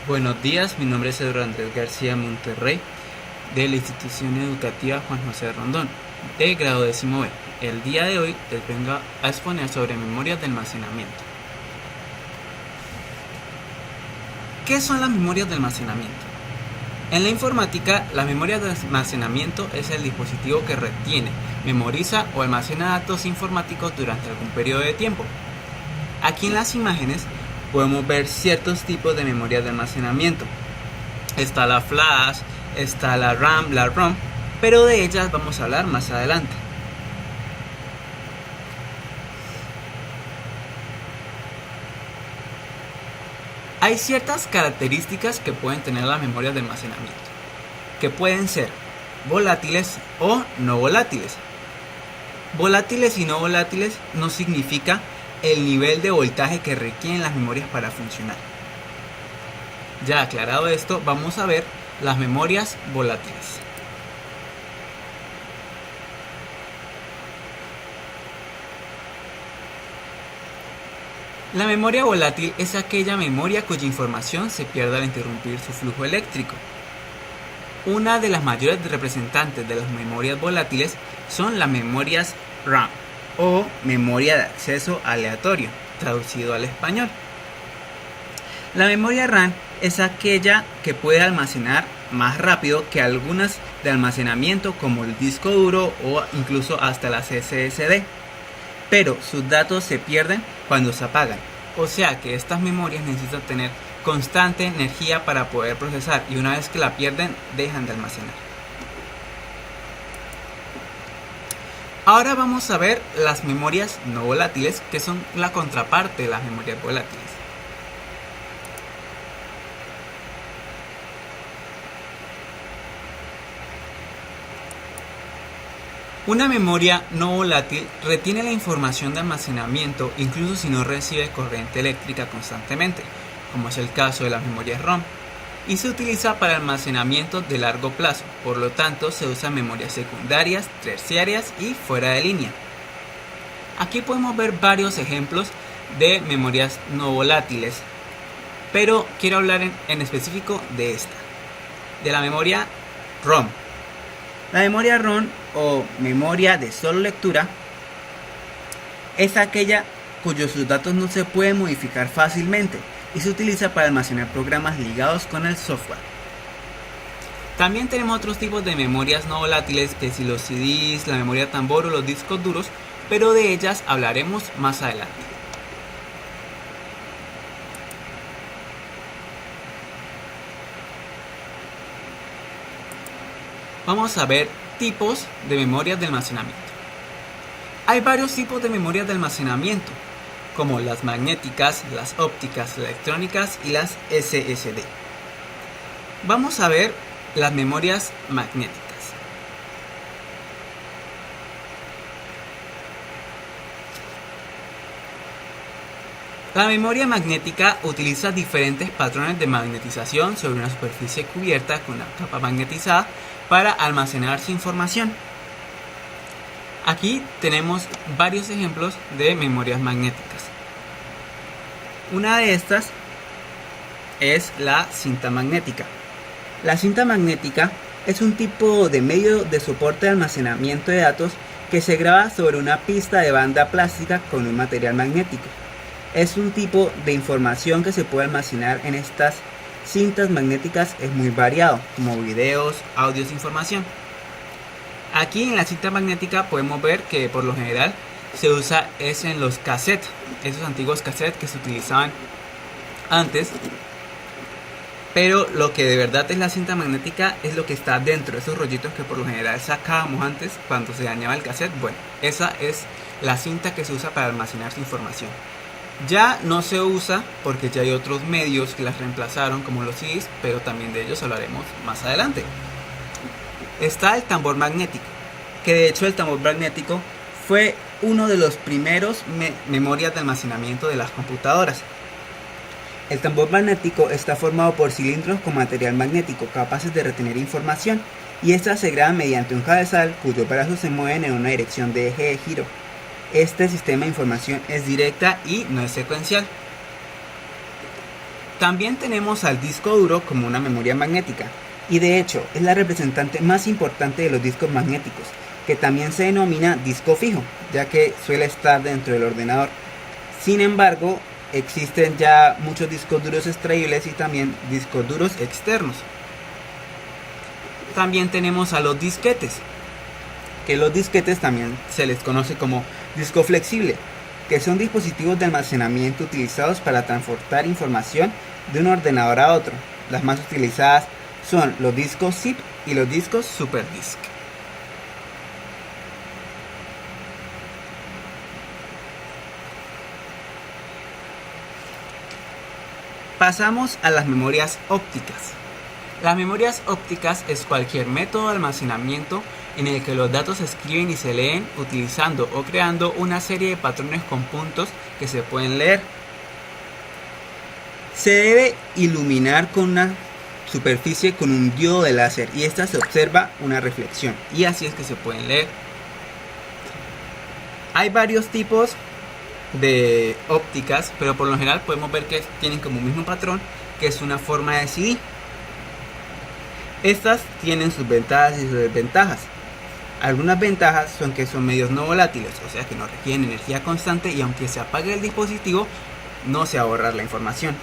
Buenos días, mi nombre es Eduardo Andrés García Monterrey, de la institución educativa Juan José Rondón, de grado 10B. El día de hoy les vengo a exponer sobre memorias de almacenamiento. ¿Qué son las memorias de almacenamiento? En la informática, la memoria de almacenamiento es el dispositivo que retiene, memoriza o almacena datos informáticos durante algún periodo de tiempo. Aquí en las imágenes podemos ver ciertos tipos de memoria de almacenamiento. Está la flash, está la RAM, la ROM, pero de ellas vamos a hablar más adelante. Hay ciertas características que pueden tener las memorias de almacenamiento, que pueden ser volátiles o no volátiles. Volátiles y no volátiles no significa el nivel de voltaje que requieren las memorias para funcionar. Ya aclarado esto, vamos a ver las memorias volátiles. La memoria volátil es aquella memoria cuya información se pierde al interrumpir su flujo eléctrico. Una de las mayores representantes de las memorias volátiles son las memorias RAM o memoria de acceso aleatorio, traducido al español. La memoria RAM es aquella que puede almacenar más rápido que algunas de almacenamiento como el disco duro o incluso hasta las SSD, pero sus datos se pierden cuando se apagan, o sea que estas memorias necesitan tener constante energía para poder procesar y una vez que la pierden dejan de almacenar. Ahora vamos a ver las memorias no volátiles, que son la contraparte de las memorias volátiles. Una memoria no volátil retiene la información de almacenamiento incluso si no recibe corriente eléctrica constantemente, como es el caso de las memorias ROM, y se utiliza para almacenamiento de largo plazo, por lo tanto se usan memorias secundarias, terciarias y fuera de línea. Aquí podemos ver varios ejemplos de memorias no volátiles, pero quiero hablar en específico de esta, de la memoria ROM. La memoria ROM o memoria de solo lectura es aquella cuyos datos no se pueden modificar fácilmente y se utiliza para almacenar programas ligados con el software. También tenemos otros tipos de memorias no volátiles, que si los CDs, la memoria tambor o los discos duros, pero de ellas hablaremos más adelante. Vamos a ver tipos de memorias de almacenamiento. Hay varios tipos de memorias de almacenamiento, como las magnéticas, las ópticas, las electrónicas y las SSD. Vamos a ver las memorias magnéticas. La memoria magnética utiliza diferentes patrones de magnetización sobre una superficie cubierta con una capa magnetizada para almacenar su información. Aquí tenemos varios ejemplos de memorias magnéticas. Una de estas es la cinta magnética. La cinta magnética es un tipo de medio de soporte de almacenamiento de datos que se graba sobre una pista de banda plástica con un material magnético. Es un tipo de información que se puede almacenar en estas cintas magnéticas, es muy variado, como videos, audios, información. Aquí en la cinta magnética podemos ver que por lo general se usa es en los cassettes, esos antiguos cassettes que se utilizaban antes, pero lo que de verdad es la cinta magnética es lo que está dentro, esos rollitos que por lo general sacábamos antes cuando se dañaba el cassette. Bueno, esa es la cinta que se usa para almacenar su información. Ya no se usa porque ya hay otros medios que las reemplazaron, como los CDs, pero también de ellos hablaremos más adelante. Está el tambor magnético, que de hecho el tambor magnético fue uno de los primeros memorias de almacenamiento de las computadoras. El tambor magnético está formado por cilindros con material magnético capaces de retener información, y esta se graba mediante un cabezal cuyos brazos se mueven en una dirección de eje de giro. Este sistema de información es directa y no es secuencial. También tenemos al disco duro como una memoria magnética, y de hecho es la representante más importante de los discos magnéticos, que también se denomina disco fijo, ya que suele estar dentro del ordenador. Sin embargo, existen ya muchos discos duros extraíbles y también discos duros externos. También tenemos a los disquetes, que los disquetes también se les conoce como disco flexible, que son dispositivos de almacenamiento utilizados para transportar información de un ordenador a otro. Las más utilizadas son los discos zip y los discos SuperDisk. Pasamos a las memorias ópticas. Las memorias ópticas es cualquier método de almacenamiento en el que los datos se escriben y se leen utilizando o creando una serie de patrones con puntos que se pueden leer. Se debe iluminar con una superficie con un diodo de láser y esta se observa una reflexión y así es que se pueden leer. Hay varios tipos de ópticas, pero por lo general podemos ver que tienen como un mismo patrón, que es una forma de CD. Estas tienen sus ventajas y sus desventajas. Algunas ventajas son que son medios no volátiles, o sea que no requieren energía constante y aunque se apague el dispositivo, no se va a borrar la información.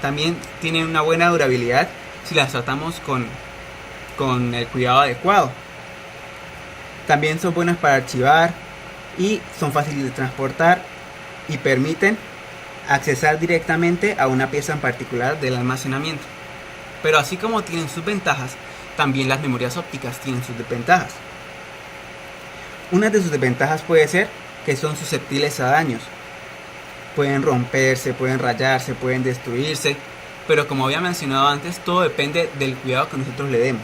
También tienen una buena durabilidad si las tratamos con el cuidado adecuado. También son buenas para archivar y son fáciles de transportar y permiten accesar directamente a una pieza en particular del almacenamiento. Pero así como tienen sus ventajas, también las memorias ópticas tienen sus desventajas. Una de sus desventajas puede ser que son susceptibles a daños. Pueden romperse, pueden rayarse, pueden destruirse, pero como había mencionado antes, todo depende del cuidado que nosotros le demos.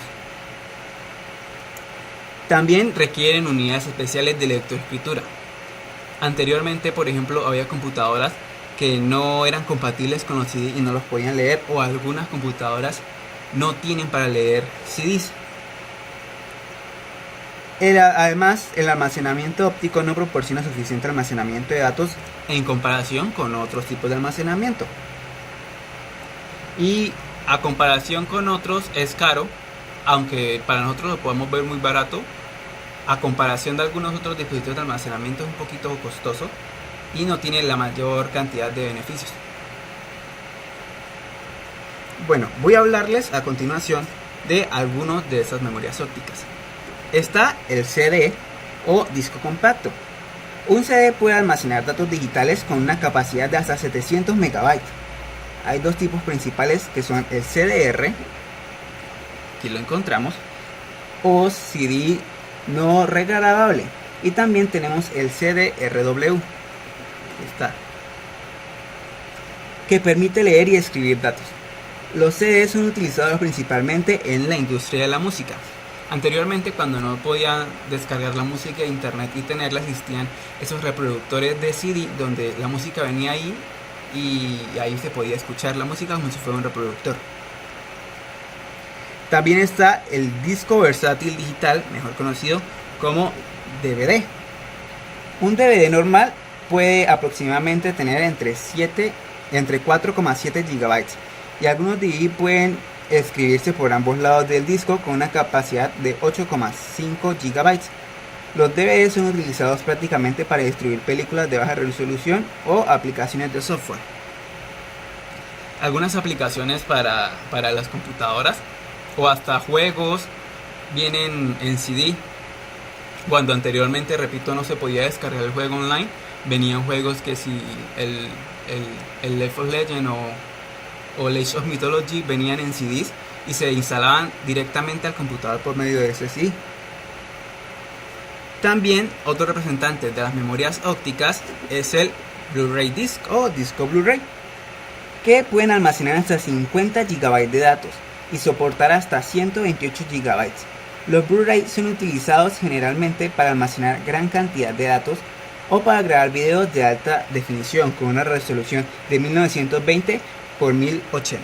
También requieren unidades especiales de lectoescritura. Anteriormente, por ejemplo, había computadoras que no eran compatibles con los CD y no los podían leer, o algunas computadoras no tienen para leer CDs. Además, el almacenamiento óptico no proporciona suficiente almacenamiento de datos en comparación con otros tipos de almacenamiento. Y a comparación con otros es caro, aunque para nosotros lo podemos ver muy barato. A comparación de algunos otros dispositivos de almacenamiento es un poquito costoso y no tiene la mayor cantidad de beneficios. Bueno, voy a hablarles a continuación de algunos de esas memorias ópticas. Está el CD o disco compacto. Un CD puede almacenar datos digitales con una capacidad de hasta 700 megabytes. Hay dos tipos principales que son el CDR, aquí lo encontramos, o CD no regrabable, y también tenemos el CD-RW, está, que permite leer y escribir datos. Los CDs son utilizados principalmente en la industria de la música. Anteriormente, cuando no podían descargar la música de internet y tenerla, existían esos reproductores de CD donde la música venía ahí y ahí se podía escuchar la música como si fuera un reproductor. También está el disco versátil digital, mejor conocido como DVD. Un DVD normal puede aproximadamente tener entre 4,7 GB y algunos DVD pueden escribirse por ambos lados del disco con una capacidad de 8,5 GB. Los DVD son utilizados prácticamente para distribuir películas de baja resolución o aplicaciones de software. Algunas aplicaciones para las computadoras o hasta juegos vienen en CD. Cuando anteriormente, repito, no se podía descargar el juego online, venían juegos que si el League of Legends o Age of Mythology venían en CDs y se instalaban directamente al computador por medio de ese CD. También otro representante de las memorias ópticas es el Blu-ray Disc o disco Blu-ray, que pueden almacenar hasta 50 GB de datos y soportar hasta 128 GB. Los Blu-ray son utilizados generalmente para almacenar gran cantidad de datos o para grabar videos de alta definición con una resolución de 1920 por 1080.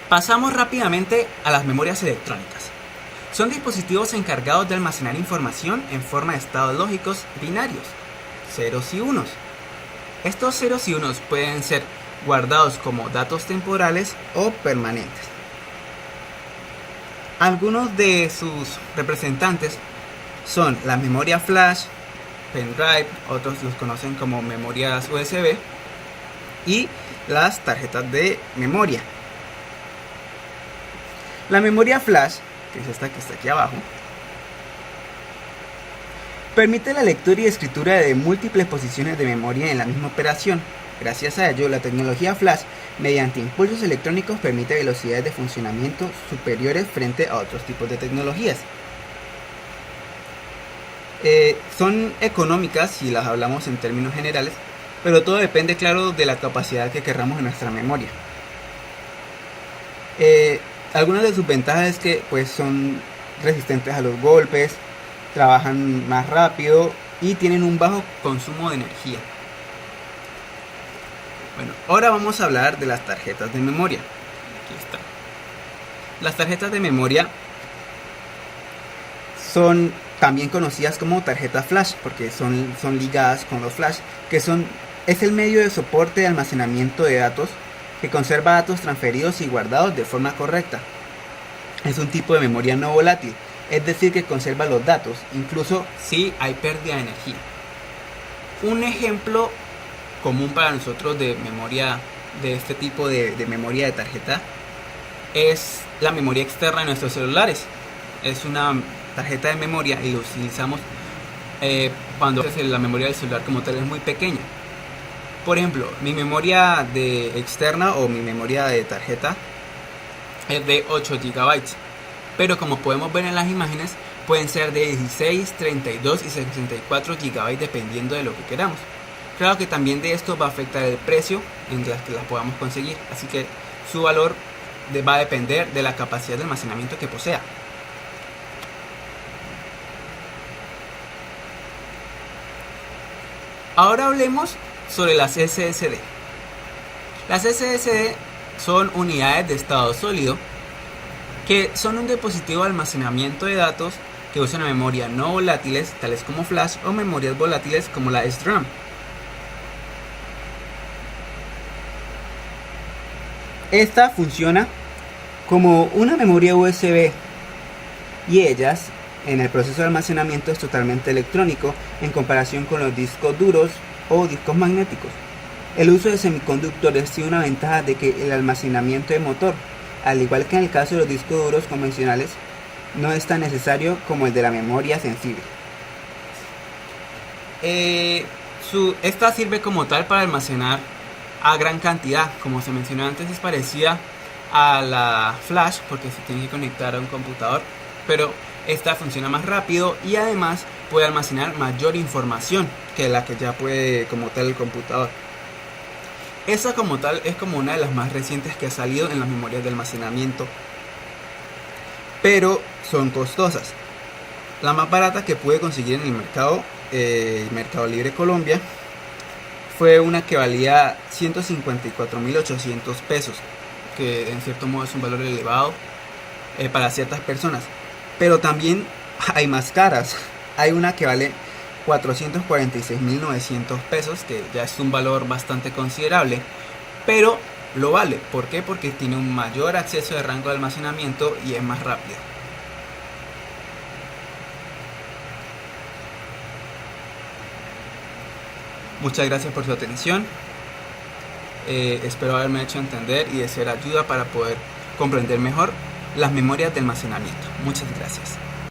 Pasamos rápidamente a las memorias electrónicas. Son dispositivos encargados de almacenar información en forma de estados lógicos binarios, ceros y unos. Estos ceros y unos pueden ser guardados como datos temporales o permanentes. Algunos de sus representantes son la memoria flash, pendrive, otros los conocen como memorias USB, y las tarjetas de memoria. La memoria flash, que es esta que está aquí abajo, permite la lectura y escritura de múltiples posiciones de memoria en la misma operación. Gracias a ello, la tecnología flash, mediante impulsos electrónicos, permite velocidades de funcionamiento superiores frente a otros tipos de tecnologías. Son económicas si las hablamos en términos generales, pero todo depende, claro, de la capacidad que queramos en nuestra memoria. Algunas de sus ventajas es que pues, son resistentes a los golpes, trabajan más rápido y tienen un bajo consumo de energía. Bueno, ahora vamos a hablar de las tarjetas de memoria. Aquí está. Las tarjetas de memoria son también conocidas como tarjetas flash porque son ligadas con los flash, que es el medio de soporte de almacenamiento de datos que conserva datos transferidos y guardados de forma correcta. Es un tipo de memoria no volátil, es decir, que conserva los datos, incluso si hay pérdida de energía. Un ejemplo común para nosotros de memoria, de este tipo de memoria de tarjeta, es la memoria externa de nuestros celulares. Es una tarjeta de memoria y lo utilizamos cuando la memoria del celular como tal es muy pequeña. Por ejemplo, mi memoria externa o mi memoria de tarjeta es de 8 GB, pero como podemos ver en las imágenes, pueden ser de 16, 32 y 64 GB dependiendo de lo que queramos. Claro que también de esto va a afectar el precio en las que las podamos conseguir, así que su valor va a depender de la capacidad de almacenamiento que posea. Ahora hablemos sobre las SSD. Las SSD son unidades de estado sólido que son un dispositivo de almacenamiento de datos que usan memoria no volátiles tales como flash o memorias volátiles como la SRAM. Esta funciona como una memoria USB y ellas en el proceso de almacenamiento es totalmente electrónico en comparación con los discos duros o discos magnéticos. El uso de semiconductores tiene una ventaja de que el almacenamiento de motor, al igual que en el caso de los discos duros convencionales, no es tan necesario como el de la memoria sensible. Esta sirve como tal para almacenar a gran cantidad, como se mencionó antes, es parecida a la flash porque se tiene que conectar a un computador, pero esta funciona más rápido y además puede almacenar mayor información que la que ya puede como tal el computador. Esa como tal es como una de las más recientes que ha salido en las memorias de almacenamiento, pero son costosas. La más barata que pude conseguir en el Mercado Libre Colombia fue una que valía 154.800 pesos, que en cierto modo es un valor elevado para ciertas personas. Pero también hay más caras. Hay una que vale 446.900 pesos, que ya es un valor bastante considerable, pero lo vale. ¿Por qué? Porque tiene un mayor acceso de rango de almacenamiento y es más rápido. Muchas gracias por su atención. Espero haberme hecho entender y de ser ayuda para poder comprender mejor las memorias de almacenamiento. Muchas gracias.